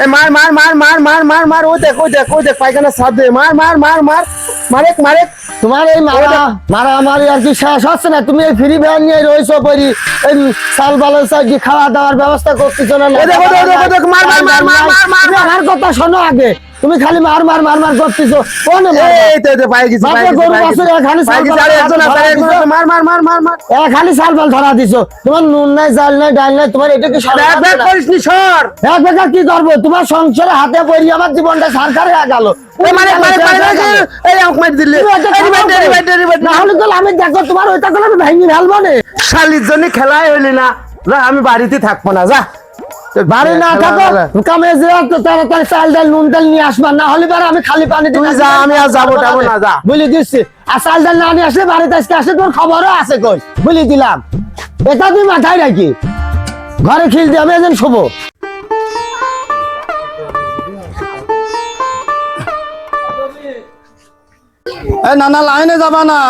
এ মার মার মার মার মার মার মার ও দেখ পায়খানা সাথ দে মার মার মার মার মারে মারে তোমার এই মারামারি আর কি শেষ হচ্ছে না? তুমি এই ফ্রি ভ্যান নিয়ে রয়েছো পরি এই চাল বালের কি খাওয়া দাওয়ার ব্যবস্থা করতেছো না? মার মার মার মার মার মার আমার কথা শোনো আগে, তুমি খালি মার মার মার মার করতেছো। কোনে এই তো পাই গেছি মার মার মার মার মার খালি চাল বাল ধরা দিছো। তোমার নুন নাই জাল নাই ডাল নাই, তোমার এটা কি করিস নি সর এক বেকা কি করবো? তোমার সংসারে হাতে পড়ি আমার জীবনটা সরকারে গেল। আমি দেখো তোমার ওইটা করে আমি ভেঙে ফেলবো না। শালির জন্য খেলাই হইলি না, আমি বাড়িতে থাকবো না, যা বাড়ি না থাকো কামে যে তাড়াতাড়ি চাল ডাল নুন ডাল নিয়ে আসবা, না হলে পারে আমি খালি পানি তুই যা, আমি আর যাবো না, যা বলে দিচ্ছি। আর চাল ডাল না নিয়ে আসলে বাড়িতে আজকে আসলে তোর খবরও আছে কই, বলে দিলাম। এটা তুই মাথায় রাখি, ঘরে খিল দিয়ে আমি একজন শোবো। নানা লাইনে যাবা না,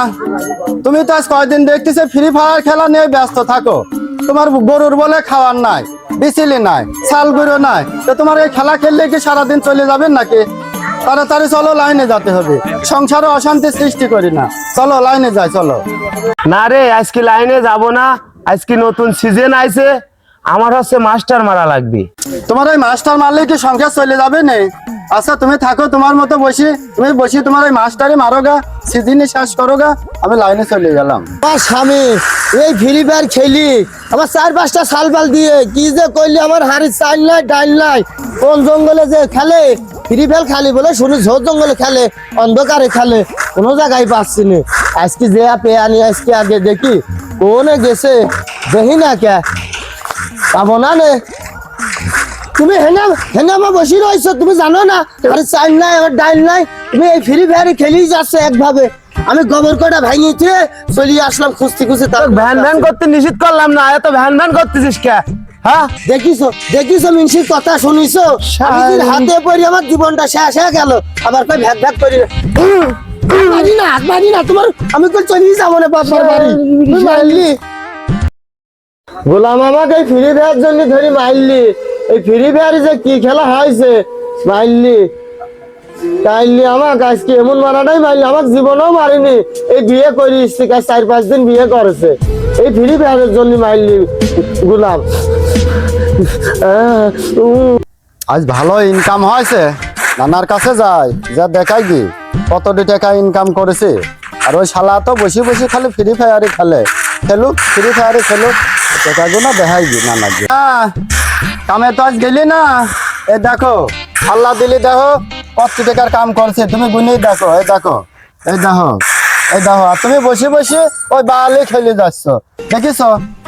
তুমি তো আজ কয়দিন দেখতেছে ফ্রি ফায়ার খেলা নিয়ে ব্যস্ত থাকো। তোমার গরুর বলে খাওয়ার নাই, বিচিলি নাই, ছাল গুঁড়ো নাই, তো তোমার এই খেলা খেললে কি সারাদিন চলে যাবেন নাকি? তাড়াতাড়ি চলো, লাইনে যেতে হবে, সংসারে অশান্তি সৃষ্টি করি না। চলো লাইনে যাই, চলো। না রে, আজকে লাইনে যাব না, আজকে নতুন সিজন আইছে, আমার হচ্ছে মাস্টার মারা লাগবে। তোমার ওই মাস্টার মারলে কি সংসার চলে যাবে না? আচ্ছা তুমি থাকো তোমার মতো তুমি বসি তোমার ওই মাস্টারই মারো গা, সিজনই শেষ করো গা, আমি লাইনে চলে গেলাম। আমার স্বামী এই ফ্রি ফায়ার খেলি, আমার 4-5টা সাল বাল দিয়ে কি যে করলি, আমার হাড়ি চাল নাই ডাল নাই। কোন জঙ্গলে যে খেলে ফ্রি ফায়ার খালি বলে শুনি, ঝোর জঙ্গলে খেলে, অন্ধকারে খেলে, কোনো জায়গায় পাচ্ছি না। আজকে যে পেয়ে আনি আজকে আগে দেখি কোনে গেছে, দেখি না কে পাবো না নে। তুমি হেনা হেনা আমার বসে রয়েছো, তুমি জানো না আর চাল নাই আমার ডাইল নাই, তুমি এই ফ্রি ফায়ার খেলেই যাচ্ছে একভাবে। আমি গোবর কটা ভাঙিয়ে চলে আসলাম খুঁজতে খুঁজতে। ভ্যান ভ্যান করতে নিষেধ করলাম না, এত ভ্যান ভ্যান করতেছিস কে? হ্যাঁ দেখিছো মিনসির কথা শুনিছো? হাতে পড়ি আমার জীবনটা শেষ হয়ে গেল, আবার কই ভ্যাক ভ্যাক করি মারি না তোমার, আমি তো চলেই যাবো না বাবার বাড়ি। মারলি গোলাম আমাকে এই ফ্রি ফায়ার জন্য ধরি মারলি, এই ফ্রি ফায়ারে যে কি খেলা হয়েছে মারলি তাইলি আমাকে আজকে এমন মারাটাই মারলি, আমার জীবনেও মারিনি। এই বিয়ে করিস 4-5 দিন বিয়ে করেছে, এই ফ্রি ফায়ারের জন্য মারলি গোলাম। আজ ভালো ইনকাম হয়েছে, নানার কাছে যাই, যা দেখাই কি কতটি টাকা ইনকাম করেছে। আর ওই শালা তো বসে বসে খালি ফ্রি ফায়ারে খেলুক, ফ্রি ফায়ারে খেলুক, টাকাগুলো দেখাই কি নানা। কামে তো আজ গেলি না, এ দেখো আল্লাহ দিলি, দেখো কত টাকার কাম করছে, তুমি গুনে দেখো, এই দেখো আর তুমি বসে বসে ওই বালে খেলে যাচ্ছ, দেখিস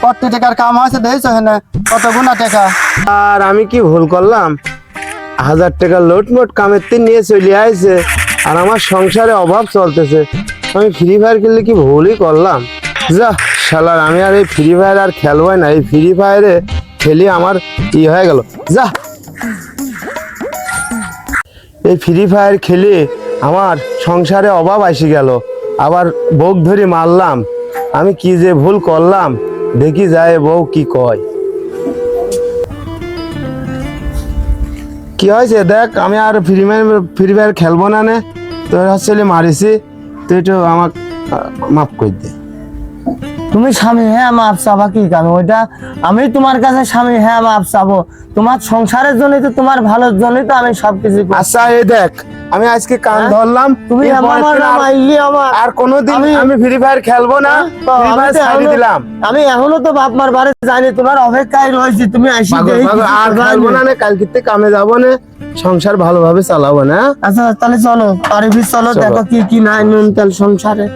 কত টাকার কাম হয়েছে, দেখেছো হেনে কত গুণা টাকা। আর আমি কি ভুল করলাম? 1000 টাকা লোটমোট কামের তিন নিয়ে চলে আসছে, আর আমার সংসারে অভাব চলতেছে, আমি ফ্রি ফায়ার খেললে কি ভুলই করলাম? যা শালার, আমি আর এই ফ্রি ফায়ার আর খেলবই না, এই ফ্রি ফায়ারে খেলি আমার ই হয়ে গেল। যা এই ফ্রি ফায়ার খেলে আমার সংসারে অভাব আসি গেল, আবার বউ ধরে মারলাম, আমি কি যে ভুল করলাম, দেখি যায় বউ কি কয়। কি হয়েছে দেখ, আমি আর ফ্রি ফায়ার খেলবো না নে, তোর হচ্ছে মারিছি, তুই একটু আমাকে মাফ করে দে। তুমি স্বামী হ্যাঁ মাপ চাবা কি কেন? ওইটা আমি তোমার কাছে স্বামী হ্যাঁ মাপ চাবো, তোমার সংসারের জন্য তো, তোমার ভালোর জন্যই তো আমি সবকিছু। আচ্ছা এই দেখ, আমি আজকে কান ধরলাম, তুমি আর কোনোদিন আমি ফ্রি ফায়ার খেলবো না, দিলাম। আমি এখনো তো বাপ মার বাড়ি যাইনি, তোমার অপেক্ষায় রয়েছি, তুমি আসি আর খেলবো না, কালকে কামে যাবো না, সংসার ভালোভাবে চালাবো না। আচ্ছা তাহলে চলো, চলো দেখো কি কি নাই নুন তেল সংসারে।